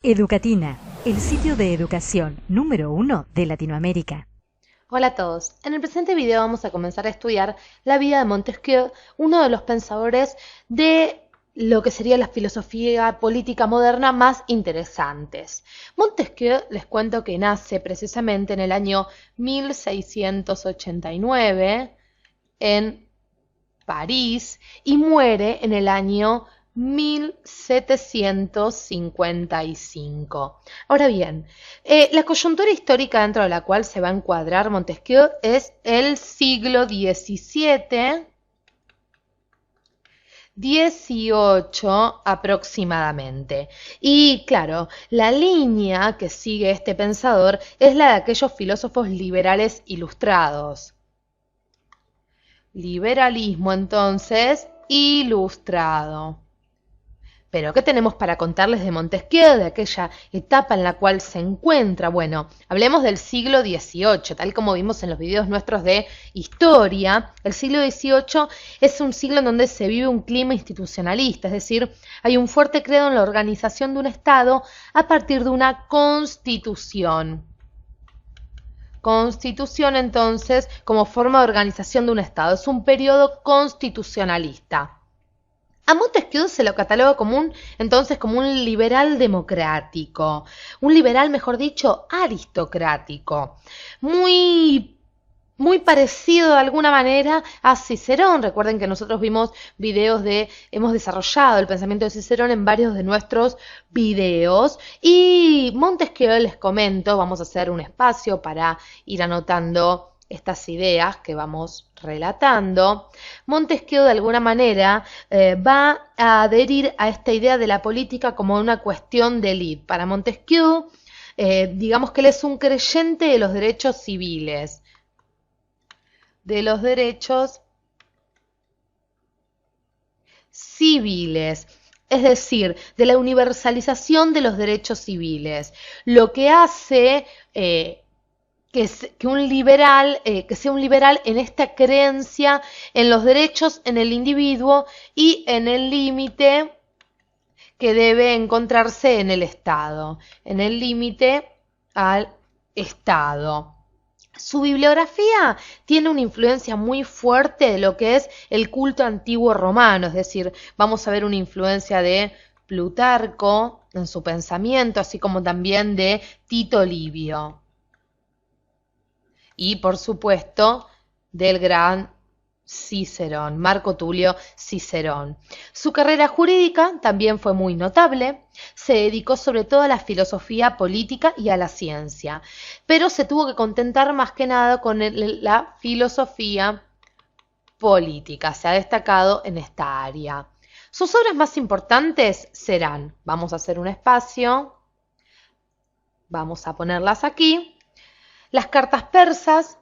Educatina, el sitio de educación número 1 de Latinoamérica. Hola a todos, en el presente video vamos a comenzar a estudiar la vida de Montesquieu, uno de los pensadores de lo que sería la filosofía política moderna más interesantes. Montesquieu, les cuento que nace precisamente en el año 1689 en París y muere en el año 1755. Ahora bien, la coyuntura histórica dentro de la cual se va a encuadrar Montesquieu es el siglo XVII, XVIII aproximadamente. Y claro, la línea que sigue este pensador es la de aquellos filósofos liberales ilustrados. Liberalismo, entonces, ilustrado. Pero, ¿qué tenemos para contarles de Montesquieu, de aquella etapa en la cual se encuentra? Bueno, hablemos del siglo XVIII, tal como vimos en los videos nuestros de historia. El siglo XVIII es un siglo en donde se vive un clima institucionalista, es decir, hay un fuerte credo en la organización de un Estado a partir de una constitución. Constitución, entonces, como forma de organización de un Estado. Es un periodo constitucionalista. A Montesquieu se lo cataloga entonces como un liberal democrático, un liberal, mejor dicho, aristocrático, muy parecido de alguna manera a Cicerón. Recuerden que nosotros vimos hemos desarrollado el pensamiento de Cicerón en varios de nuestros videos. Y Montesquieu, les comento, vamos a hacer un espacio para ir anotando estas ideas que vamos relatando. Montesquieu de alguna manera va a adherir a esta idea de la política como una cuestión de élite. Para Montesquieu, digamos que él es un creyente de los derechos civiles, es decir, de la universalización de los derechos civiles, lo que hace que sea un liberal en esta creencia en los derechos, en el individuo y en el límite que debe encontrarse en el Estado, en el límite al Estado. Su bibliografía tiene una influencia muy fuerte de lo que es el culto antiguo romano, es decir, vamos a ver una influencia de Plutarco en su pensamiento, así como también de Tito Livio. Y por supuesto del gran Cicerón, Marco Tulio Cicerón. Su carrera jurídica también fue muy notable, se dedicó sobre todo a la filosofía política y a la ciencia, pero se tuvo que contentar más que nada con la filosofía política, se ha destacado en esta área. Sus obras más importantes serán, vamos a hacer un espacio, vamos a ponerlas aquí, las cartas persas,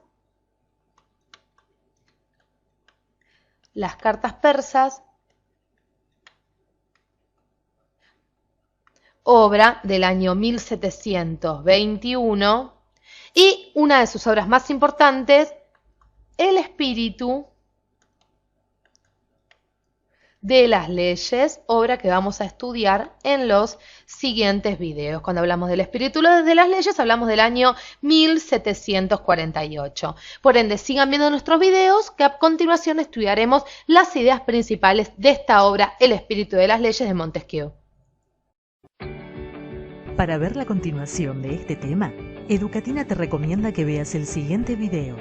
obra del año 1721, y una de sus obras más importantes, El espíritu de las leyes, obra que vamos a estudiar en los siguientes videos. Cuando hablamos del espíritu de las leyes, hablamos del año 1748. Por ende, sigan viendo nuestros videos, que a continuación estudiaremos las ideas principales de esta obra, El espíritu de las leyes de Montesquieu. Para ver la continuación de este tema, Educatina te recomienda que veas el siguiente video.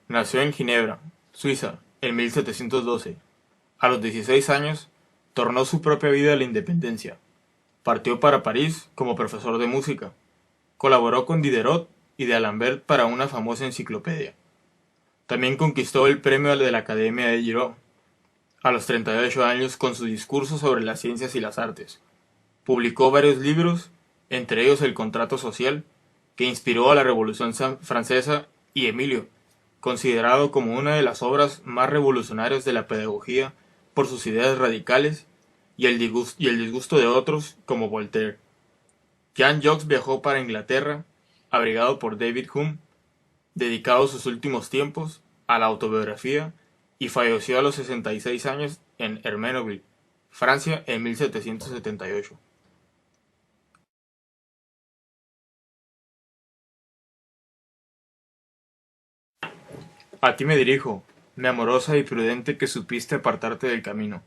Nació en Ginebra, Suiza, en 1712. A los 16 años, tornó su propia vida a la independencia. Partió para París como profesor de música. Colaboró con Diderot y d'Alembert para una famosa enciclopedia. También conquistó el premio de la Academia de Giraud, a los 38 años, con su discurso sobre las ciencias y las artes. Publicó varios libros, entre ellos El contrato social, que inspiró a la Revolución Francesa, y Emilio, considerado como una de las obras más revolucionarias de la pedagogía por sus ideas radicales y el disgusto de otros, como Voltaire. Jean-Jacques viajó para Inglaterra, abrigado por David Hume, dedicado sus últimos tiempos a la autobiografía, y falleció a los 66 años en Herméneville, Francia, en 1778. A ti me dirijo, mi amorosa y prudente que supiste apartarte del camino.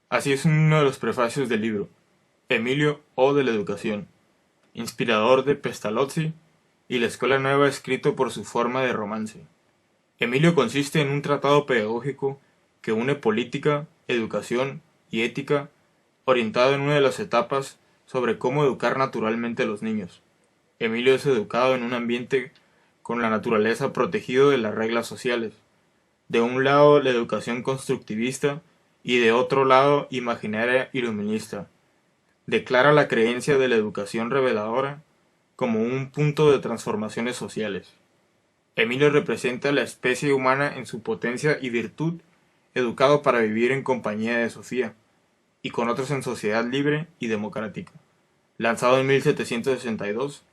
Así es uno de los prefacios del libro, Emilio O de la Educación, inspirador de Pestalozzi y la Escuela Nueva escrito por su forma de romance. Emilio consiste en un tratado pedagógico que une política, educación y ética, orientado en una de las etapas sobre cómo educar naturalmente a los niños. Emilio es educado en un ambiente con la naturaleza protegido de las reglas sociales. De un lado la educación constructivista y de otro lado imaginaria iluminista. Declara la creencia de la educación reveladora como un punto de transformaciones sociales. Emilio representa a la especie humana en su potencia y virtud, educado para vivir en compañía de Sofía, y con otros en sociedad libre y democrática. Lanzado en 1762,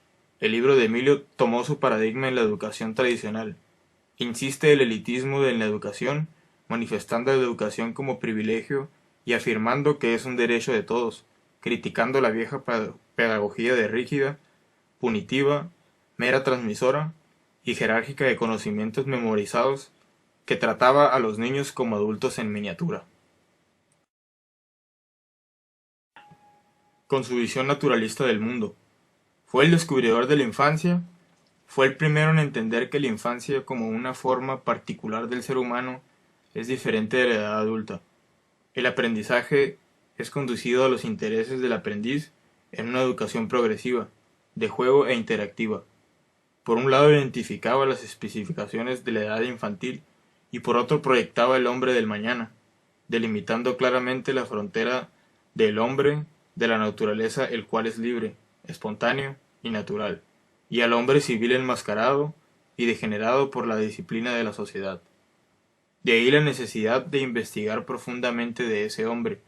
el libro de Emilio tomó su paradigma en la educación tradicional. Insiste el elitismo en la educación, manifestando la educación como privilegio y afirmando que es un derecho de todos, criticando la vieja pedagogía de rígida, punitiva, mera transmisora y jerárquica de conocimientos memorizados que trataba a los niños como adultos en miniatura. Con su visión naturalista del mundo, fue el descubridor de la infancia, fue el primero en entender que la infancia como una forma particular del ser humano es diferente de la edad adulta. El aprendizaje es conducido a los intereses del aprendiz en una educación progresiva, de juego e interactiva. Por un lado identificaba las especificaciones de la edad infantil y por otro proyectaba el hombre del mañana, delimitando claramente la frontera del hombre de la naturaleza, el cual es libre, espontáneo y natural, y al hombre civil enmascarado y degenerado por la disciplina de la sociedad. De ahí la necesidad de investigar profundamente de ese hombre,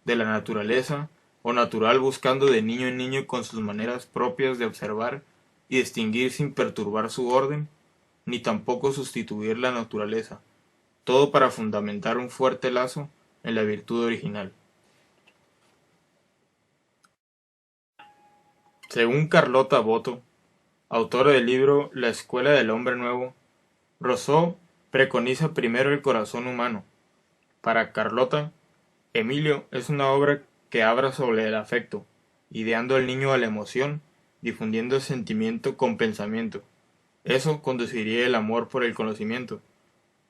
de la naturaleza o natural, buscando de niño en niño con sus maneras propias de observar y distinguir sin perturbar su orden, ni tampoco sustituir la naturaleza, todo para fundamentar un fuerte lazo en la virtud original. Según Carlota Boto, autora del libro La Escuela del Hombre Nuevo, Rousseau preconiza primero el corazón humano. Para Carlota, Emilio es una obra que habla sobre el afecto, ideando al niño a la emoción, difundiendo el sentimiento con pensamiento. Eso conduciría el amor por el conocimiento.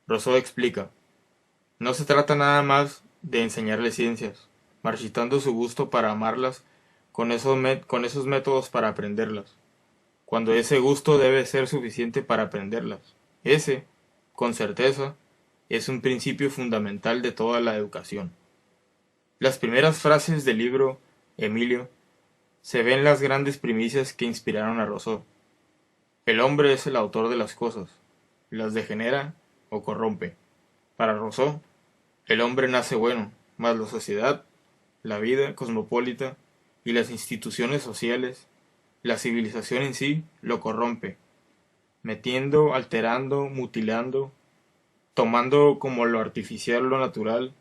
Rousseau explica, no se trata nada más de enseñarle ciencias, marchitando su gusto para amarlas con esos métodos para aprenderlas, cuando ese gusto debe ser suficiente para aprenderlas. Ese, con certeza, es un principio fundamental de toda la educación. Las primeras frases del libro Emilio se ven las grandes primicias que inspiraron a Rousseau. El hombre es el autor de las cosas, las degenera o corrompe. Para Rousseau, el hombre nace bueno, mas la sociedad, la vida cosmopolita y las instituciones sociales, la civilización en sí, lo corrompe, metiendo, alterando, mutilando, tomando como lo artificial lo natural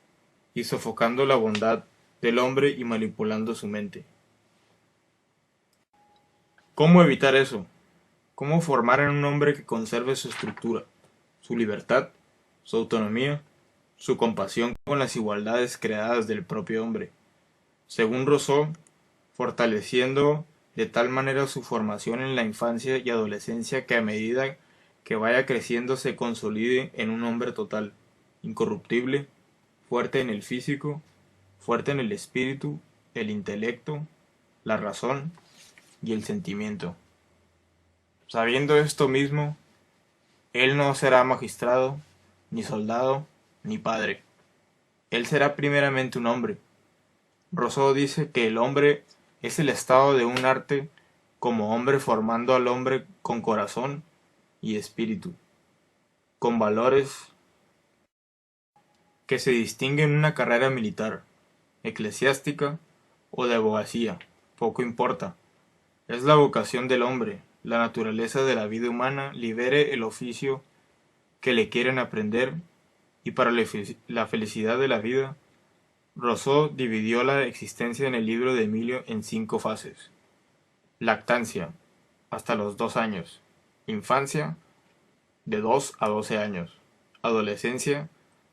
y sofocando la bondad del hombre y manipulando su mente. ¿Cómo evitar eso? ¿Cómo formar en un hombre que conserve su estructura, su libertad, su autonomía, su compasión con las igualdades creadas del propio hombre? Según Rousseau, fortaleciendo de tal manera su formación en la infancia y adolescencia que a medida que vaya creciendo se consolide en un hombre total, incorruptible, fuerte en el físico, fuerte en el espíritu, el intelecto, la razón y el sentimiento. Sabiendo esto mismo, él no será magistrado, ni soldado, ni padre. Él será primeramente un hombre. Rousseau dice que el hombre es el estado de un arte como hombre formando al hombre con corazón y espíritu, con valores que se distinguen en una carrera militar, eclesiástica o de abogacía, poco importa. Es la vocación del hombre, la naturaleza de la vida humana libere el oficio que le quieren aprender, y para la felicidad de la vida, Rousseau dividió la existencia en el libro de Emilio en 5 fases. Lactancia, hasta los 2 años. Infancia, de 2 a 12 años. Adolescencia,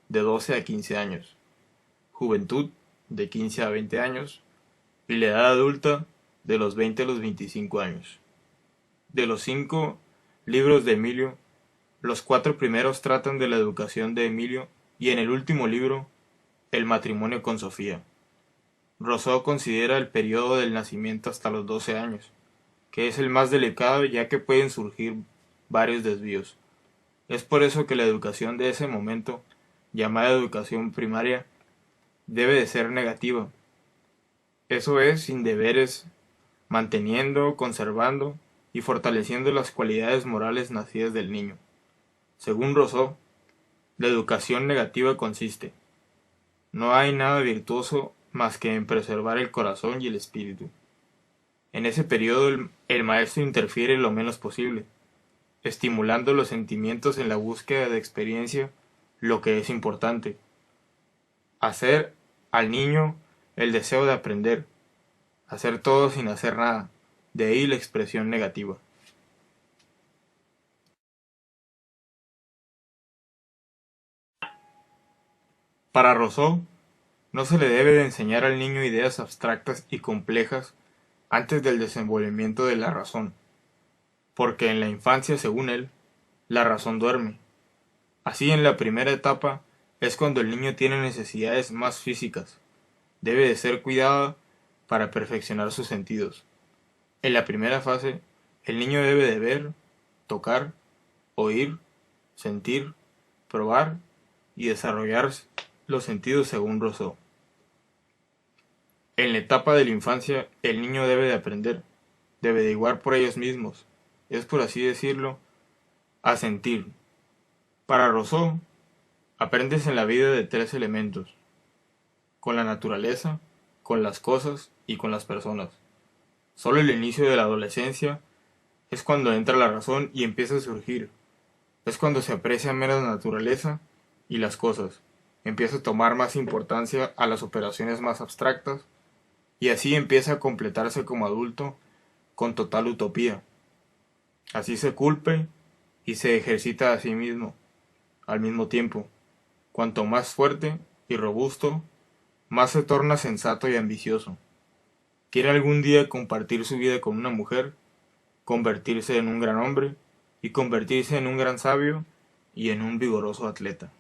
de 12 a 15 años. Juventud, de 15 a 20 años. Y la edad adulta, de los 20 a los 25 años. De los 5 libros de Emilio, los 4 primeros tratan de la educación de Emilio y en el último libro, el matrimonio con Sofía. Rousseau considera el periodo del nacimiento hasta los 12 años, que es el más delicado ya que pueden surgir varios desvíos. Es por eso que la educación de ese momento, llamada educación primaria, debe de ser negativa. Eso es, sin deberes, manteniendo, conservando y fortaleciendo las cualidades morales nacidas del niño. Según Rousseau, la educación negativa consiste: no hay nada virtuoso más que en preservar el corazón y el espíritu. En ese periodo el maestro interfiere lo menos posible, estimulando los sentimientos en la búsqueda de experiencia, lo que es importante. Hacer al niño el deseo de aprender, hacer todo sin hacer nada, de ahí la expresión negativa. Para Rousseau, no se le debe de enseñar al niño ideas abstractas y complejas antes del desenvolvimiento de la razón, porque en la infancia, según él, la razón duerme. Así, en la primera etapa es cuando el niño tiene necesidades más físicas. Debe de ser cuidado para perfeccionar sus sentidos. En la primera fase, el niño debe de ver, tocar, oír, sentir, probar y desarrollar los sentidos según Rousseau. En la etapa de la infancia, el niño debe de aprender, debe de igualar por ellos mismos, es por así decirlo, a sentir. Para Rousseau, aprendes en la vida de 3 elementos: con la naturaleza, con las cosas y con las personas. Solo el inicio de la adolescencia es cuando entra la razón y empieza a surgir. Es cuando se aprecia menos la naturaleza y las cosas. Empieza a tomar más importancia a las operaciones más abstractas y así empieza a completarse como adulto con total utopía. Así se culpe y se ejercita a sí mismo al mismo tiempo. Cuanto más fuerte y robusto, más se torna sensato y ambicioso. Quiere algún día compartir su vida con una mujer, convertirse en un gran hombre y convertirse en un gran sabio y en un vigoroso atleta.